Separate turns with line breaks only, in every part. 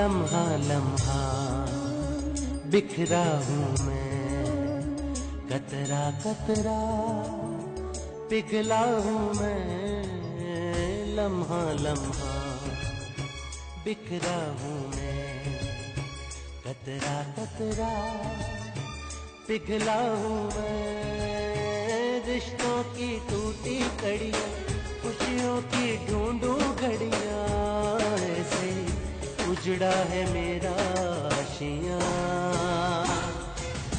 लम्हा लम्हा बिखरा हूँ मैं, कतरा कतरा पिघला हूँ मैं, लम्हा लम्हा बिखरा हूँ मैं, कतरा कतरा पिघला हूँ मैं। रिश्तों की टूटी कड़ियाँ, खुशियों की ढूंढूं घड़ियाँ, ऐसे उजड़ा है मेरा आशियाँ।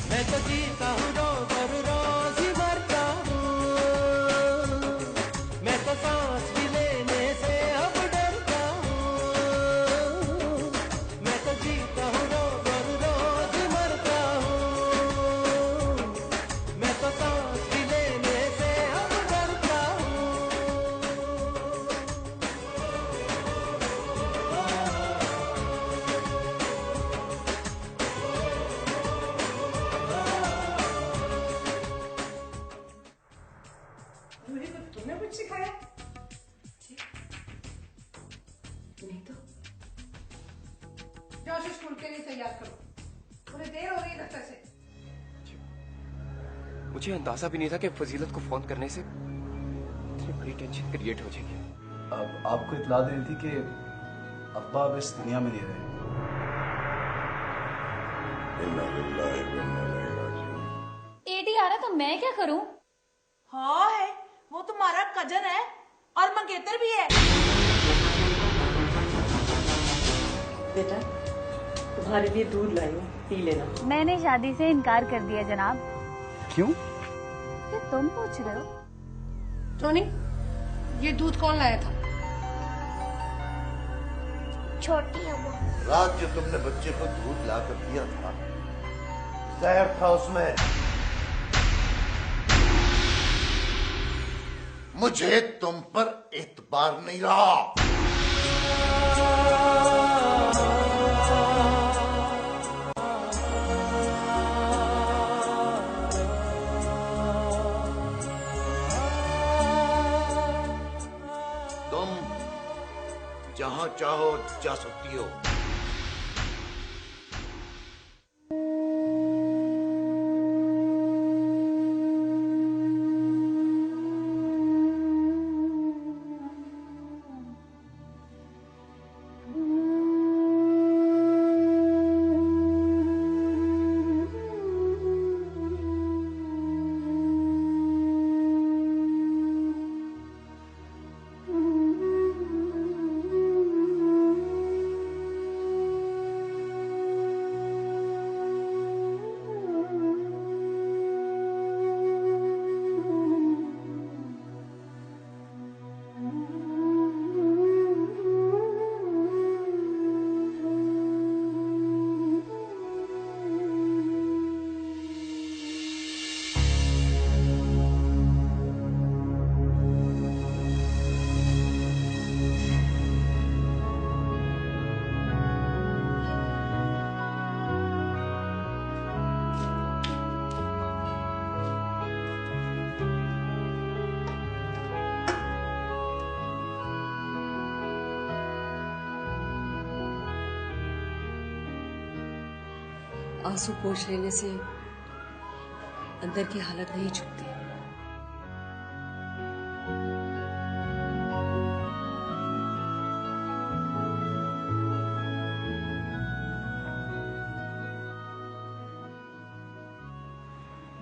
मैं तो जीता हूँ रोज और रोज ही मरता हूँ, मैं तो सांस भी लेने से अब डरता हूँ। मैं तो जीता हूँ रोज और रोज ही मरता हूँ, मैं तो सांस भी लेने से अब डरता हूँ।
मुझे तो तुमने कुछ सिखाया नहीं तो। जाओ उसे स्कूल के लिए तैयार करो, उन्हें देर हो रही है दफ्तर से।
मुझे अंदाजा भी नहीं था कि फजीलत को फोन करने से इतनी बड़ी टेंशन क्रिएट हो जाएगी।
अब आपको इत्तला देनी थी कि अब्बा अब इस दुनिया में नहीं रहे।
एडी आ रहा तो मैं क्या करूं?
हाँ है, वो तुम्हारा कजन है और मंगेतर भी है।
बेटा तुम्हारे लिए दूध लाई हूँ, पी लेना।
मैंने शादी से इनकार कर दिया जनाब।
क्यों?
ये तुम पूछ रहे हो?
टोनी, ये दूध कौन लाया था?
छोटी अम्मा।
रात जो तुमने बच्चे को दूध लाकर दिया था, जहर था उसमें। मुझे तुम पर एतबार नहीं रहा। तुम जहां चाहो जा सकती हो।
आंसू पोंछ लेने से अंदर की हालत नहीं छुपती।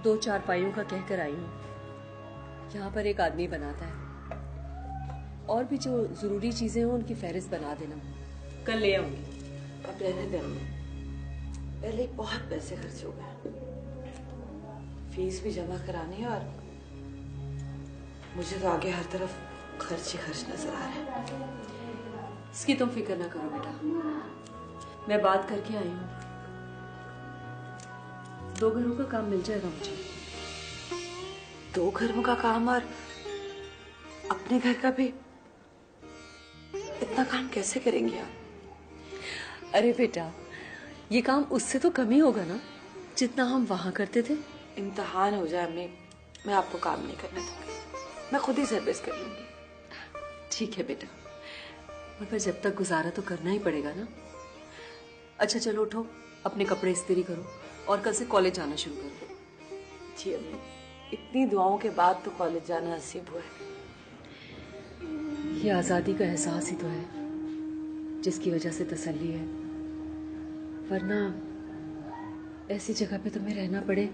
दो चारपाइयों का कहकर आई हूँ, यहाँ पर एक आदमी बनाता है, और भी जो जरूरी चीजें हो उनकी फहरिस्त बना देना, कल ले आऊंगी।
अब रहने दे अम्मी, पहले ही बहुत पैसे खर्च हो गए, फीस भी जमा करानी है और मुझे तो आगे हर तरफ खर्च ही खर्च नजर आ रहा है।
इसकी तुम फिक्र ना करो बेटा, मैं बात करके आई हूँ, 2 घरों का काम मिल जाएगा मुझे।
2 घरों का काम और अपने घर का भी? इतना काम कैसे करेंगे आप?
अरे बेटा, ये काम उससे तो कम ही होगा ना जितना हम वहां करते थे।
इम्तिहान हो जाए अम्मी, मैं आपको काम नहीं करने दूंगी, मैं खुद ही सर्विस कर लूंगी।
ठीक है बेटा, मगर जब तक गुजारा तो करना ही पड़ेगा ना। अच्छा चलो उठो, अपने कपड़े इस्त्री करो और कल से कॉलेज जाना शुरू करो।
जी अम्मी, इतनी दुआओं के बाद तो कॉलेज जाना नसीब हुआ है।
ये आज़ादी का एहसास ही तो है जिसकी वजह से तसल्ली है, वरना ऐसी जगह पे तुम्हें रहना पड़े,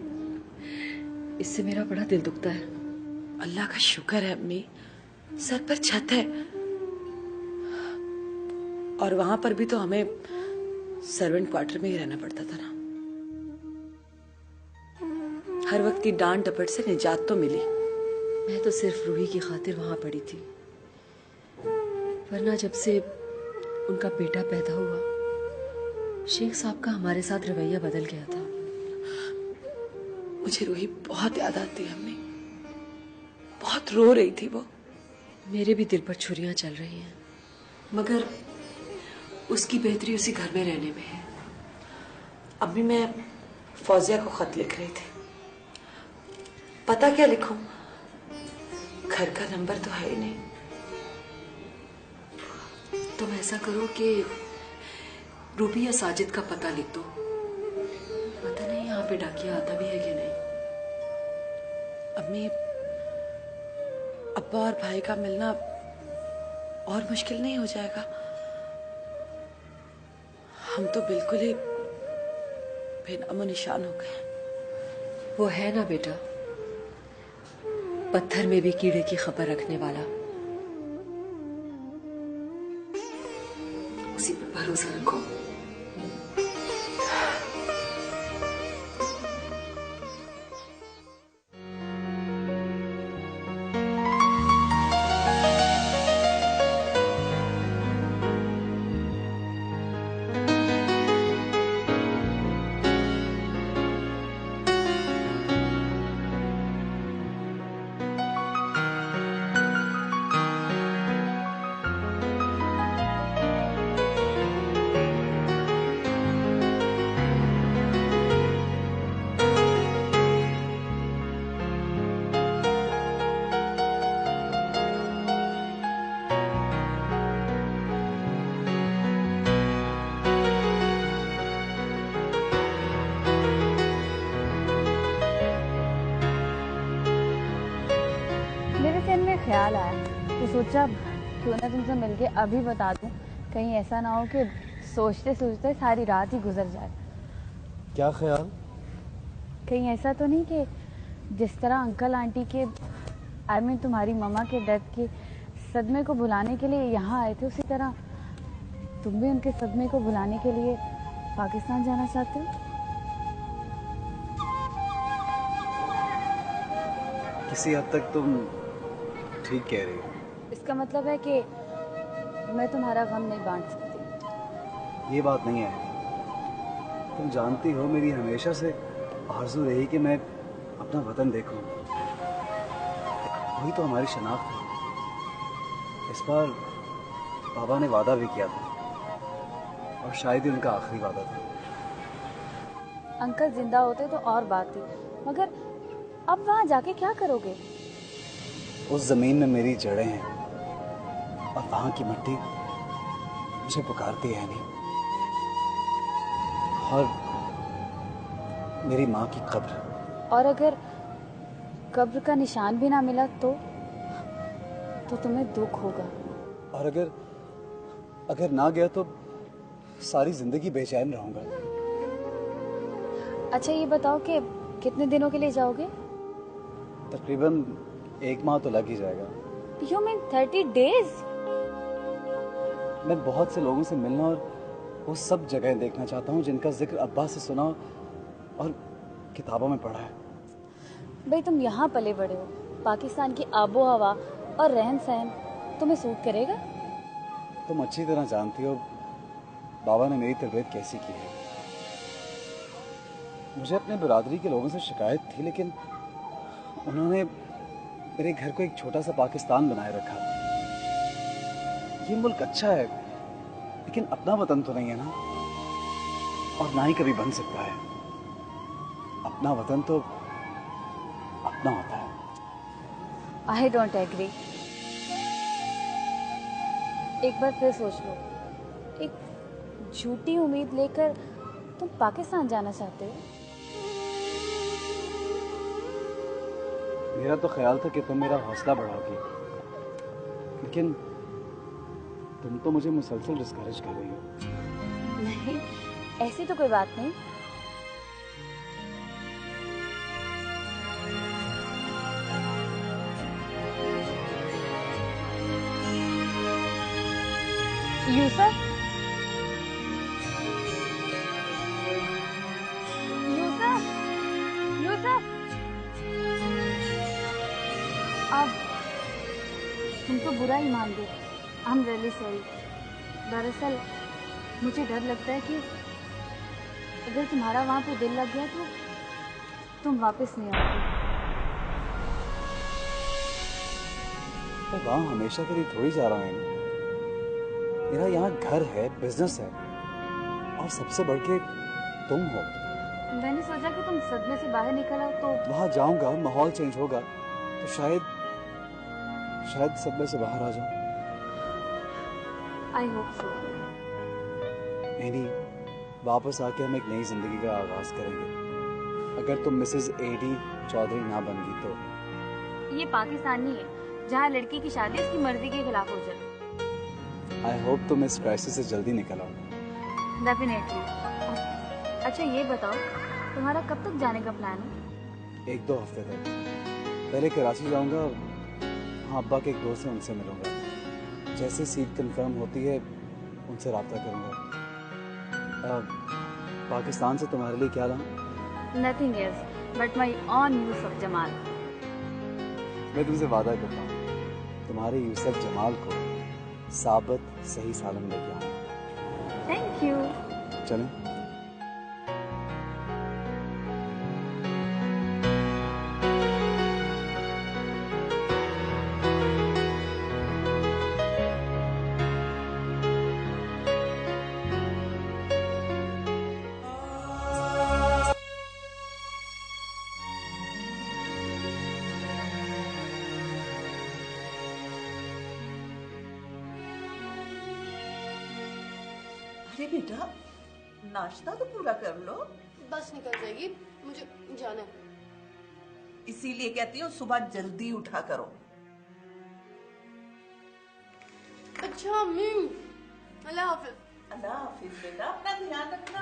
इससे मेरा बड़ा दिल दुखता है।
अल्लाह का शुक्र है अम्मी, सर पर छत है। और वहां पर भी तो हमें सर्वेंट क्वार्टर में ही रहना पड़ता था ना। हर वक्त की डांट डपट से निजात तो मिली।
मैं तो सिर्फ रूही की खातिर वहां पड़ी थी, वरना जब से उनका बेटा पैदा हुआ शेख साहब का हमारे साथ रवैया बदल गया था।
मुझे रूही बहुत याद आती है अम्मी, बहुत रो रही थी वो।
मेरे भी दिल पर छुरियां चल रही हैं, मगर उसकी बेहतरी उसी घर में रहने में है।
अम्मी मैं फौजिया को खत लिख रही थी, पता क्या लिखूं? घर का नंबर तो है ही नहीं।
तुम ऐसा करो कि रूबी या साजिद का पता लिख दो। पता नहीं यहाँ पे डाकिया आता भी है कि नहीं।
अम्मी अब्बा और भाई का मिलना और मुश्किल नहीं हो जाएगा? हम तो बिल्कुल ही बेनामो निशान हो गए।
वो है ना बेटा, पत्थर में भी कीड़े की खबर रखने वाला, उसी पर भरोसा रखो।
मेरे ज़हन में ख्याल आया तो सोचा क्यों ना तुमसे मिलके अभी बता दूं, कहीं ऐसा ना हो कि सोचते सोचते सारी रात ही गुजर जाए।
क्या ख्याल?
कहीं ऐसा तो नहीं कि जिस तरह अंकल आंटी के तुम्हारी मम्मा के डेथ के सदमे को भुलाने के लिए यहाँ आए थे, उसी तरह तुम भी उनके सदमे को भुलाने के लिए पाकिस्तान जाना चाहते हो?
किसी हद तक तुम ठीक कह रही हो।
इसका मतलब है कि मैं तुम्हारा गम नहीं बांट सकती।
ये बात नहीं है। तुम जानती हो मेरी हमेशा से आरज़ू रही कि मैं अपना वतन देखूं। वही तो हमारी शनाख्त है। इस बार बाबा ने वादा भी किया था और शायद ही उनका आखिरी वादा था।
अंकल जिंदा होते तो और बात थी, मगर अब वहां जाके क्या करोगे?
उस जमीन में मेरी जड़ें हैं और वहां की मिट्टी मुझे पुकारती है नहीं। और मेरी माँ की कब्र।
और अगर कब्र का निशान भी ना मिला तो तुम्हें दुख होगा।
और अगर ना गया तो सारी जिंदगी बेचैन रहूंगा।
अच्छा ये बताओ कि कितने दिनों के लिए जाओगे?
तकरीबन 1 माह तो लग ही जाएगा।
You mean 30 days?
मैं बहुत से लोगों से मिलना और वो सब जगह देखना चाहता हूँ जिनका जिक्र अब्बा से सुना और किताबों में पढ़ा है।
भाई तुम यहाँ पले बड़े हो, पाकिस्तान की आबो हवा और रहन सहन तुम्हें सूट करेगा?
तुम अच्छी तरह जानती हो बाबा ने मेरी तरबियत कैसी की है। मुझे अपने बिरादरी के लोगों से शिकायत थी, लेकिन उन्होंने मेरे घर को एक छोटा सा पाकिस्तान बनाए रखा। ये मुल्क अच्छा है लेकिन अपना वतन तो नहीं है ना, और ना ही कभी बन सकता है। अपना वतन तो अपना होता है।
I don't agree. एक बार फिर सोच लो, एक झूठी उम्मीद लेकर तुम पाकिस्तान जाना चाहते हो?
मेरा तो ख्याल था कि तुम मेरा हौसला बढ़ाओगी, लेकिन तुम तो मुझे मुसलसल डिस्करेज कर रही हो।
नहीं, ऐसी तो कोई बात नहीं। यूसुफ, यूसुफ, यूसुफ, अब तुम तो बुरा ही मान गए। I am really sorry. दरअसल मुझे डर लगता है कि अगर तुम्हारा वहां पे दिल लग गया तो तुम वापस नहीं आओगे।
मैं वहाँ हमेशा के लिए थोड़ी जा रहा हूँ। मेरा यहाँ घर है, बिजनेस है, और सबसे बढ़ के तुम हो।
मैंने सोचा कि तुम सदमे से बाहर निकल आओ तो
वहाँ जाऊंगा, माहौल चेंज होगा, तो शायद सदमे से बाहर आ जाऊं।
I hope so.
एडी, वापस आके हम एक नई जिंदगी का आगाज करेंगे। अगर तुम मिसेस एडी चौधरी ना बन गई तो।
ये पाकिस्तान नहीं है जहाँ लड़की की शादी उसकी मर्जी के खिलाफ हो जाए।
आई होप तुम इस क्राइसिस से जल्दी निकल आओ।
डेफिनेटली। अच्छा ये बताओ, तुम्हारा कब तक जाने का प्लान है?
1-2 हफ्ते तक। पहले कराची जाऊंगा, वहाँ अब्बा के एक दोस्त हैं, उनसे मिलूंगा। जैसे सीट कंफर्म होती है उनसे राब्ता करूंगा। पाकिस्तान से तुम्हारे लिए क्या लाऊं?
Nothing else but my on Yusuf Jamal.
मैं तुमसे वादा करता हूँ, तुम्हारे यूसुफ जमाल को साबित सही सालम लेके आऊंगा।
Thank you.
चलें?
अरे बेटा, नाश्ता तो पूरा कर लो।
बस निकल जाएगी, मुझे जाना है।
इसीलिए कहती हूँ सुबह जल्दी उठा करो।
अच्छा अम्मी, अल्लाह हाफिज।
अल्लाह हाफिज बेटा, अपना ध्यान रखना।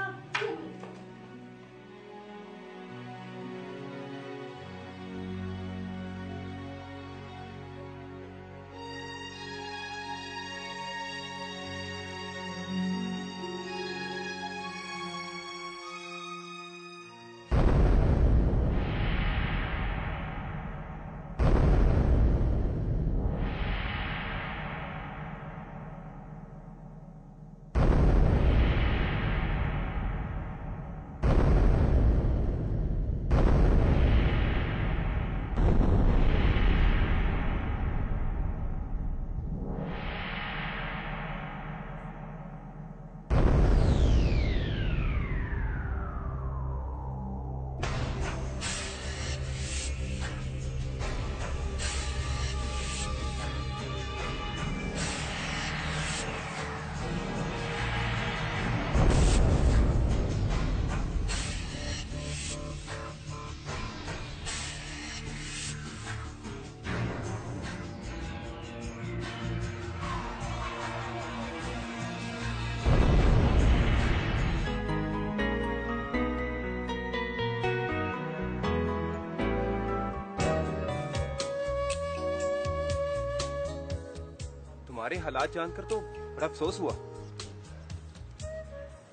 तुम्हारे हालात जानकर तो बड़ा अफसोस हुआ।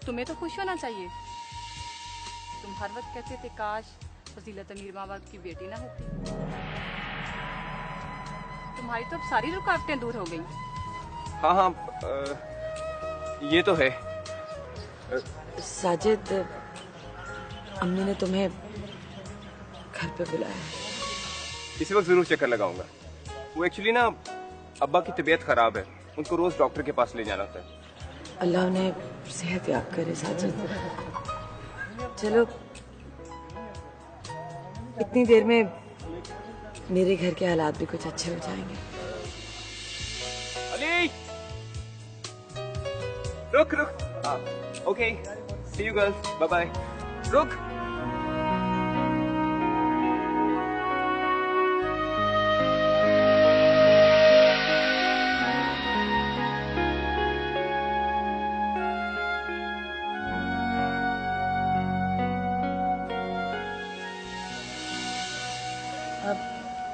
तुम्हें तो खुश होना चाहिए। तुम हर वक्त कहते थे काश फजीलत अमीर माँ बाप की बेटी ना होती। तुम्हारी तो अब सारी रुकावटें दूर हो गई।
हाँ हाँ, ये तो है।
साजिद, अम्मी ने तुम्हें घर पे बुलाया है।
इसी वक्त जरूर चक्कर लगाऊंगा। वो एक्चुअली ना अब्बा की तबीयत खराब है, उनको रोज डॉक्टर के पास ले जाना होता है।
अल्लाह उन्हें सेहत याब करे साजिद। चलो, इतनी देर में मेरे घर के हालात भी कुछ अच्छे हो जाएंगे।
अली, रुक रुक, okay, see you girls, bye bye. रुक,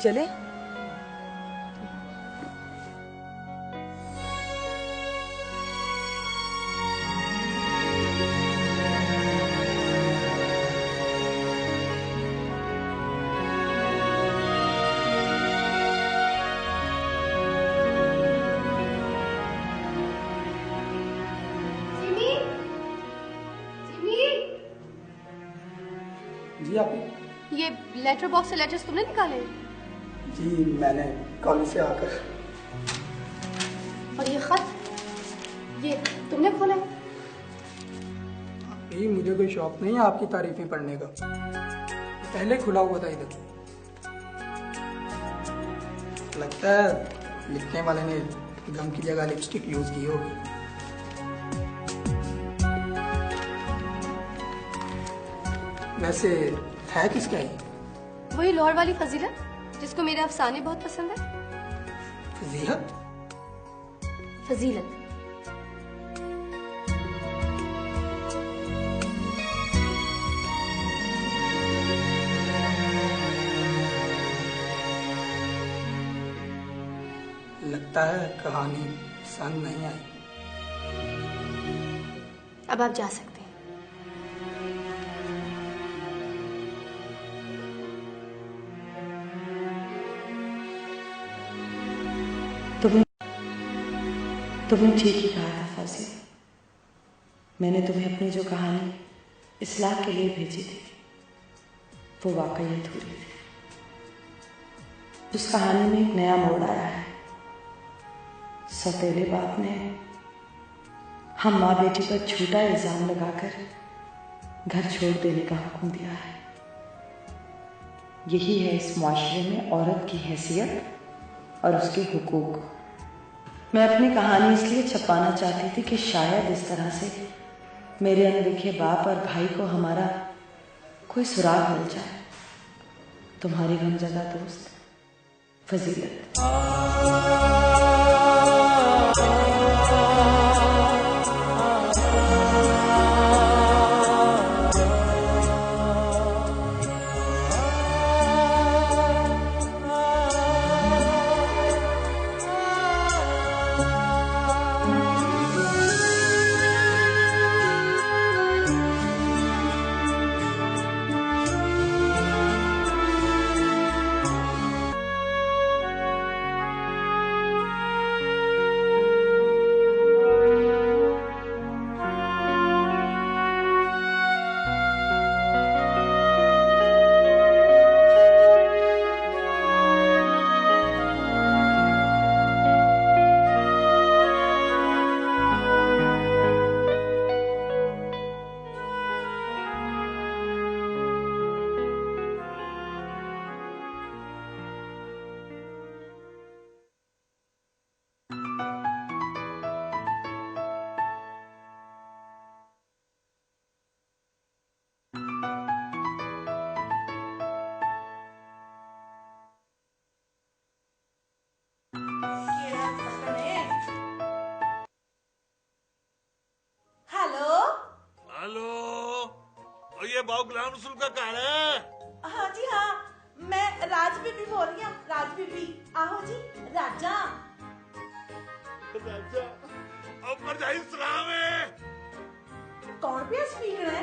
चले?
सिमी, सिमी,
जी आप?
ये लेटर बॉक्स से लेटर्स तुमने निकाले?
जी मैंने कॉलेज से आकर।
और ये खत, ये तुमने खोला है?
जी मुझे कोई शौक नहीं है आपकी तारीफें पढ़ने का। पहले खुला हुआ था इधर। लगता है लिखने वाले ने गम की जगह लिपस्टिक यूज की होगी। वैसे है किसका ये?
वही लाहौर वाली फजीलत जिसको मेरे अफसाने बहुत पसंद है।
फजीलत?
फजीलत।
लगता है कहानी पसंद नहीं आई।
अब आप जा सकते हैं।
तुमने ठीक ही कहा था फौजी। मैंने तुम्हें अपनी जो कहानी इस्लाह के लिए भेजी थी वो वाकई अधूरी थी। उस कहानी में एक नया मोड़ आया है। सौतेले बाप ने हम माँ बेटी पर झूठा इल्जाम लगाकर घर छोड़ देने का हुक्म दिया है। यही है इस मुआशरे में औरत की हैसियत और उसके हुकूक। मैं अपनी कहानी इसलिए छपाना चाहती थी कि शायद इस तरह से मेरे अनदेखे बाप और भाई को हमारा कोई सुराग मिल जाए। तुम्हारी गमज़दा दोस्त फजीलत।
बाबू गुलाम रसूल का घर है?
हाँ जी हाँ, मैं राज बीबी बोल रही हूँ। राज बीबी आहो जी। राजा
राजा अब मरजाई सलाम है।
कौन पे स्पीकर है?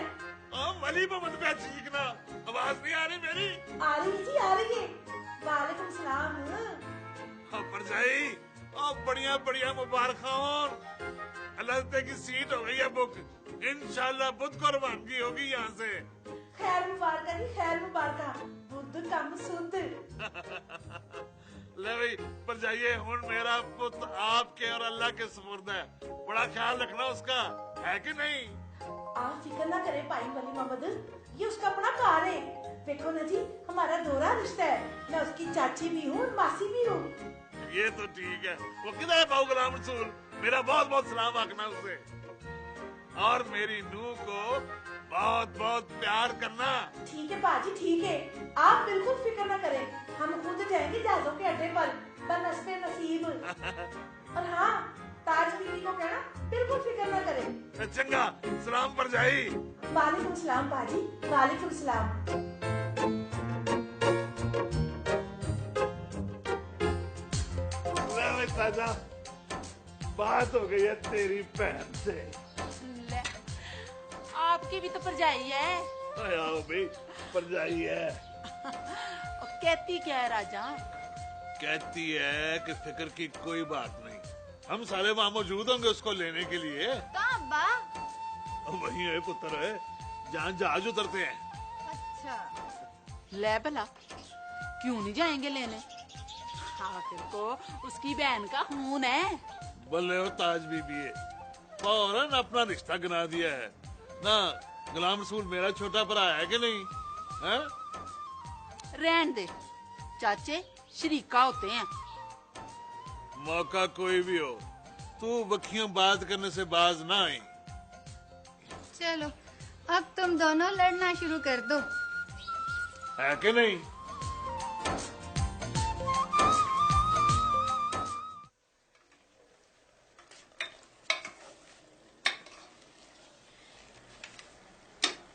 वली मोहम्मद पे सीखना। आवाज नहीं आ रही मेरी?
आ रही जी, आ रही है। वालेकुम सलाम।
मरजाई बढ़िया बढ़िया मुबारक अल्लाह की सीट हो गई है बुक। इंशाल्लाह बुध को रवानगी होगी यहाँ से।
खैर मुबारक जी, खैर मुबारक। बुध कम सुध।
ले भाई पर जाइए हूँ मेरा पुत्र आपके और अल्लाह के सुपुर्द है। बड़ा ख्याल रखना उसका, है कि नहीं?
आप फिक्र ना करें भाई वली मोहम्मद, ये उसका अपना कार है। देखो ना जी, हमारा दोहरा रिश्ता है। मैं उसकी चाची भी हूँ, मासी भी हूँ।
ये तो ठीक है। वो किधर है बाबू गुलाम रसूल? मेरा बहुत बहुत सलाम आखना उससे। और मेरी नूह को बहुत बहुत प्यार करना।
ठीक है बाजी, ठीक है, आप बिल्कुल फिक्र न करें, हम खुद जाएंगे जहाजों के अड्डे पर बनस्ते नसीब। और हाँ, ताज बीवी को कहना बिल्कुल फिक्र न करें।
चंगा, सलाम पर जाई।
वालेकुम सलाम बाजी, वालेकुम सलाम।
ताजा, बात हो गई है तेरी बहन से।
ले, आपकी भी तो परजाई है।
आओ भाई, परजाई है।
कहती क्या है राजा?
कहती है कि फिक्र की कोई बात नहीं, हम सारे वहाँ मौजूद होंगे उसको लेने के लिए।
अब्बा?
वही है पुत्र है, जहाँ जहाज उतरते हैं।
अच्छा, ले भला, क्यों नहीं जाएंगे लेने? आखिर को उसकी बहन का खून है।
बोले हो ताज बीबी है, फौरन अपना रिश्ता गिना दिया है ना। गुलाम रसूल मेरा छोटा भरा है कि नहीं है?
रहन दे, चाचे शरीका होते हैं।
मौका कोई भी हो, तू बखियों बात करने से बाज ना आई।
चलो अब तुम दोनों लड़ना शुरू कर दो,
है कि नहीं?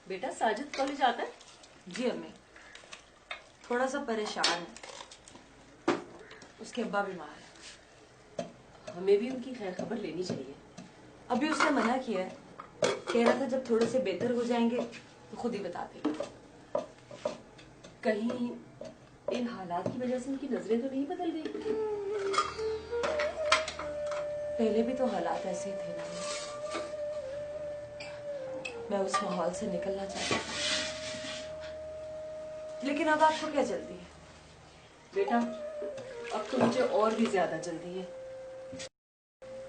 बेटा साजिद कॉलेज आता है?
जी अम्मी, थोड़ा सा परेशान है, उसके अब्बा बीमार है।
हमें भी उनकी खैर खबर लेनी चाहिए।
अभी उसने मना किया है, कह रहा था जब थोड़े से बेहतर हो जाएंगे तो खुद ही बता देगा।
कहीं इन हालात की वजह से उनकी नजरें तो नहीं बदल गई?
पहले भी तो हालात ऐसे थे ना, मैं उस माहौल से निकलना चाहती थी, लेकिन अब आपको क्या जल्दी है?
बेटा अब तो मुझे और भी ज्यादा जल्दी है।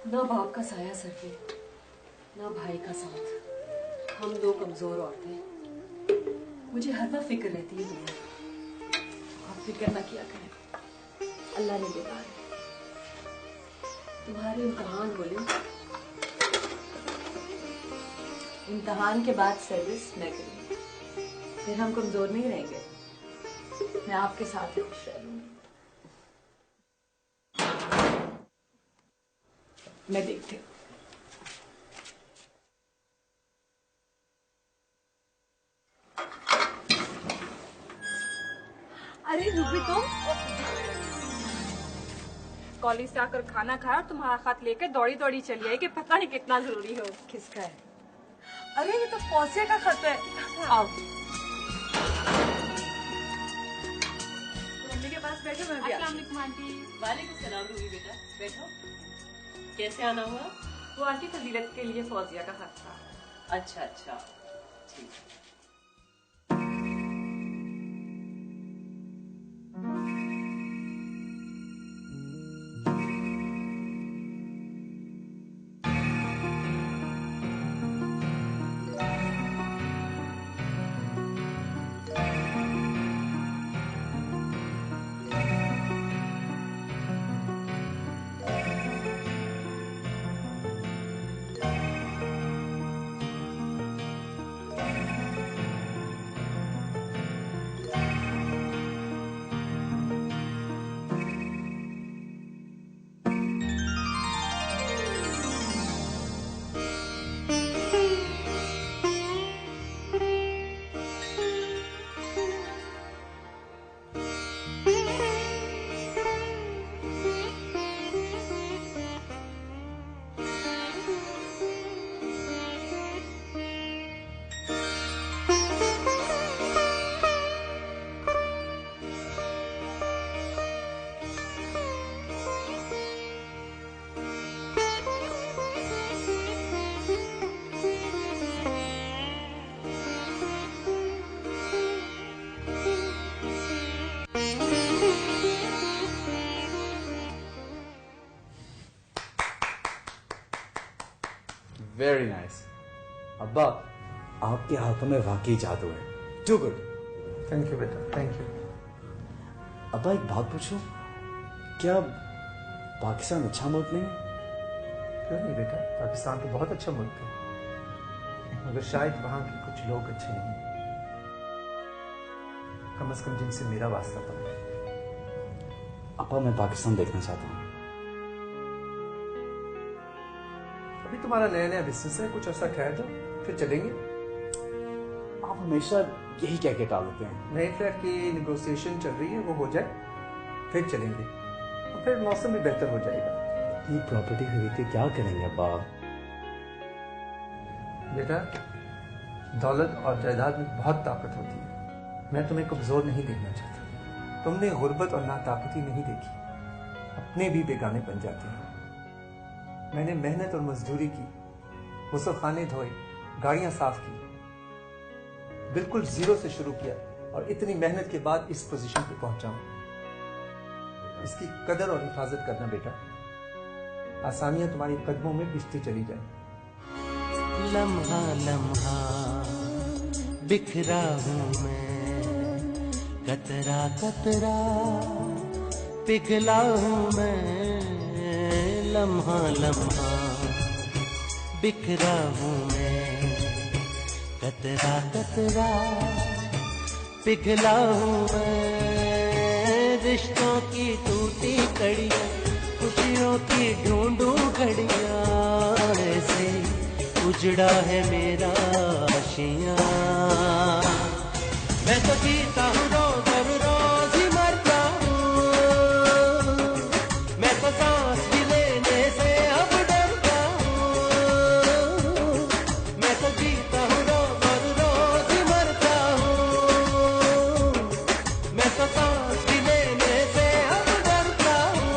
ना बाप का साया सर पे, ना भाई का साथ, हम दो कमजोर औरतें। मुझे हर वक्त फिक्र रहती है दुनिया।
आप फिक्र ना किया करें, अल्लाह ने देना है।
तुम्हारे इम्तहान बोले,
इम्तहान के बाद सर्विस मैं करूंगी, फिर हम कमजोर नहीं रहेंगे, मैं आपके साथ ही खुश रहूंगी। मैं देखती हूँ।
अरे रूबी, तुम कॉलेज से आकर खाना खाया और तुम्हारा खत लेकर दौड़ी दौड़ी चली आई कि पता नहीं कितना जरूरी हो।
किसका है? अरे ये तो फौसिया का खत है। आओ
मम्मी के पास बैठो, मैं भी
अस्सलाम वालेकुम आंटी। वालेकुम सलाम रूबी बेटा, बैठो। कैसे आना हुआ?
वो आंटी फजीलत के लिए फौजिया का खत था।
अच्छा अच्छा, ठीक।
Very nice. अब्बा, आपके हाथों में वाकई जादू है। Too good.
थैंक यू बेटा, थैंक यू।
अब्बा एक बात पूछूं, क्या पाकिस्तान अच्छा मुल्क नहीं है?
क्यों नहीं बेटा, पाकिस्तान तो बहुत अच्छा मुल्क है।
मगर शायद वहां के कुछ लोग अच्छे नहीं, कम से कम जिनसे मेरा वास्ता तो है।
अपा मैं पाकिस्तान देखना चाहता हूँ।
अभी तुम्हारा नया नया बिजनेस है, कुछ अर्सा ठहर जाओ फिर चलेंगे।
आप हमेशा यही कह के टालते हैं।
नए फ्लैट की नेगोशिएशन चल रही है, वो हो जाए फिर चलेंगे, और फिर मौसम भी बेहतर हो जाएगा।
इतनी प्रॉपर्टी खरीद के क्या करेंगे अब्बा?
बेटा, दौलत और जायदाद में बहुत ताकत होती है। मैं तुम्हें कमजोर नहीं देखना चाहता। तुमने गुर्बत और नाताकती नहीं देखी, अपने भी बेगाने बन जाते हैं। मैंने मेहनत और मजदूरी की, गुस्लखाने धोए, गाड़ियां साफ की, बिल्कुल जीरो से शुरू किया, और इतनी मेहनत के बाद इस पोजीशन पे पहुंचा हूं। इसकी कदर और हिफाजत करना बेटा, आसानियां तुम्हारी कदमों में पिसती चली जाए।
लम्हा लम्हा बिखरा हूँ मैं, कतरा कतरा पिघला हूँ मैं। लम्हा लम्हा बिखरा हूँ मैं, कतरा कतरा पिघला हूँ मैं। रिश्तों की टूटी कड़ियाँ, खुशियों की ढूंढूं घड़ियाँ, ऐसे उजड़ा है मेरा आशियाँ। मैं तो जीता हूँ रोज और रोज ही मरता हूँ, मैं तो सांस भी लेने से अब डरता हूँ। मैं तो जीता हूँ रोज और रोज ही मरता हूँ, मैं तो सांस भी लेने से अब डरता हूँ।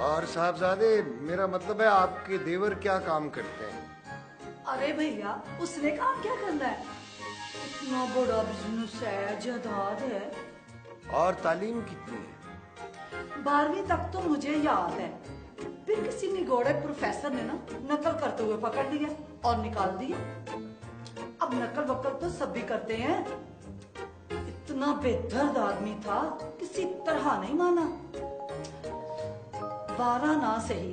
और साहबजादे, मेरा मतलब है आपके देवर क्या काम करते हैं?
अरे भैया, उसने काम क्या करना है? इतना बड़ा बिजनेस है, जायदाद है।
और तालीम कितनी है?
12वीं तक तो मुझे याद है। फिर किसी निगोड़े प्रोफेसर ने ना नकल करते हुए पकड़ लिया और निकाल दिया। अब नकल वकल तो सब भी करते हैं। इतना बेदर्द आदमी था, किसी तरह नहीं माना। 12 ना सही,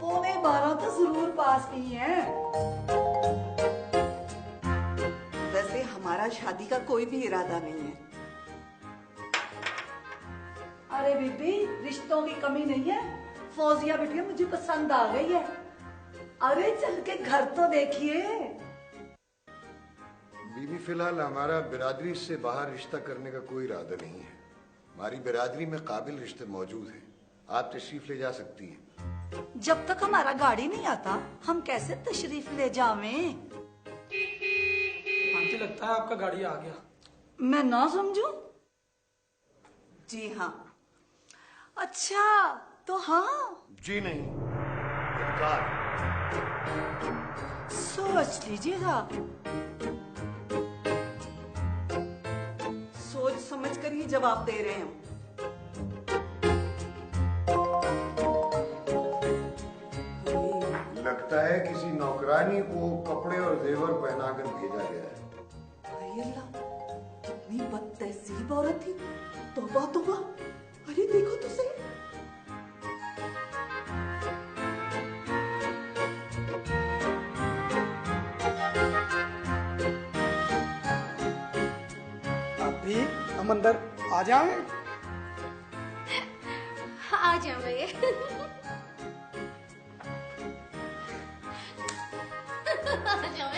पौने 12 तो जरूर पास की हैं।
वैसे हमारा शादी का कोई भी इरादा नहीं है।
अरे बीबी, रिश्तों की कमी नहीं है। फौजिया बिटिया मुझे पसंद आ गई है। अरे चल के घर तो देखिए।
बीबी, फिलहाल हमारा बिरादरी से बाहर रिश्ता करने का कोई इरादा नहीं है। हमारी बिरादरी में काबिल रिश्ते मौजूद हैं, आप तशरीफ ले जा सकती हैं।
जब तक हमारा गाड़ी नहीं आता, हम कैसे तशरीफ ले जावें?
आंटी, लगता है आपका गाड़ी आ गया।
मैं ना समझूं?
जी हाँ।
अच्छा तो हाँ।
जी नहीं, इनकार।
सोच लीजिएगा।
सोच समझ कर ही जवाब दे रहे हैं।
लगता है किसी नौकरानी को कपड़े और जेवर पहनाकर भेजा गया है।
अरे अल्लाह, कितनी बदतहसीब औरत थी। तौबा तौबा। अरे देखो तो सही।
अभी हम अंदर आ जाएं?
आ जाओ भैया। आ जाओ।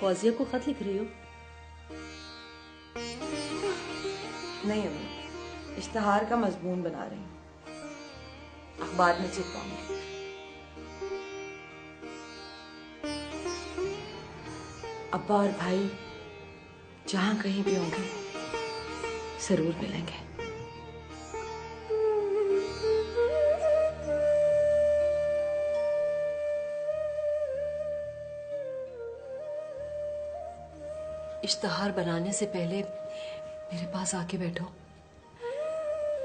फौजिया को खत लिख रही हो?
नहीं अम्मी, इश्तहार का मजमून बना रही हूँ, अखबार में छपवाऊंगी। अब्बा और भाई जहां कहीं भी होंगे जरूर मिलेंगे।
इश्तहार बनाने से पहले मेरे पास आके बैठो,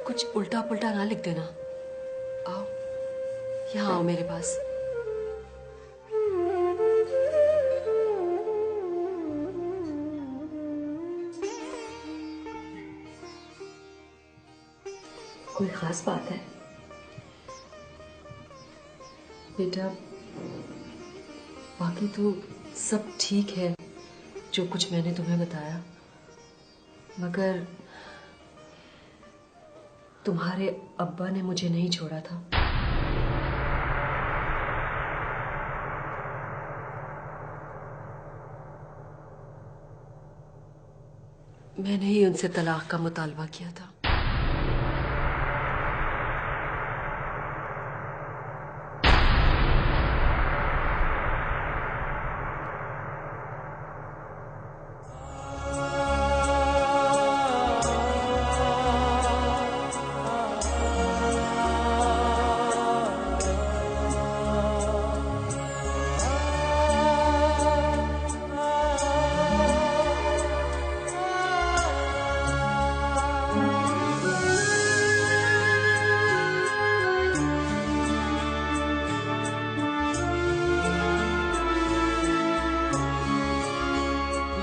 कुछ उल्टा पुल्टा ना लिख देना। आओ, यहाँ आओ मेरे पास। कोई खास बात है बेटा? बाकी तो सब ठीक है जो कुछ मैंने तुम्हें बताया, मगर तुम्हारे अब्बा ने मुझे नहीं छोड़ा था। मैंने ही उनसे तलाक का मुतालबा किया था।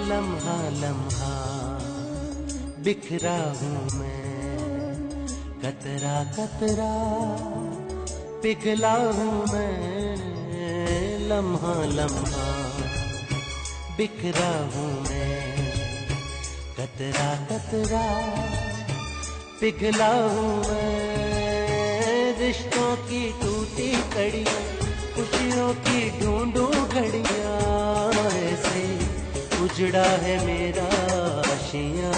लम्हा लम्हा बिखरा हूँ मैं, कतरा कतरा पिघला हूँ मैं। लम्हा लम्हा बिखरा हूँ मैं, कतरा कतरा पिघला हूँ मैं। रिश्तों की टूटी कड़ियाँ, खुशियों की ढूंढूं घड़ियाँ, ऐसे उजड़ा है मेरा आशियाँ।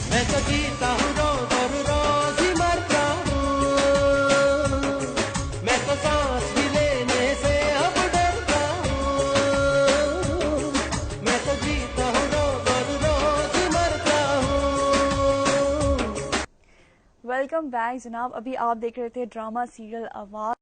मैं तो जीता हूँ रोज और रोज ही मरता हूँ, मैं तो सांस भी लेने से अब डरता हूँ। मैं तो जीता हूँ रोज और रोज ही मरता हूँ।
वेलकम बैक जनाब। अभी आप देख रहे थे ड्रामा सीरियल आवाज।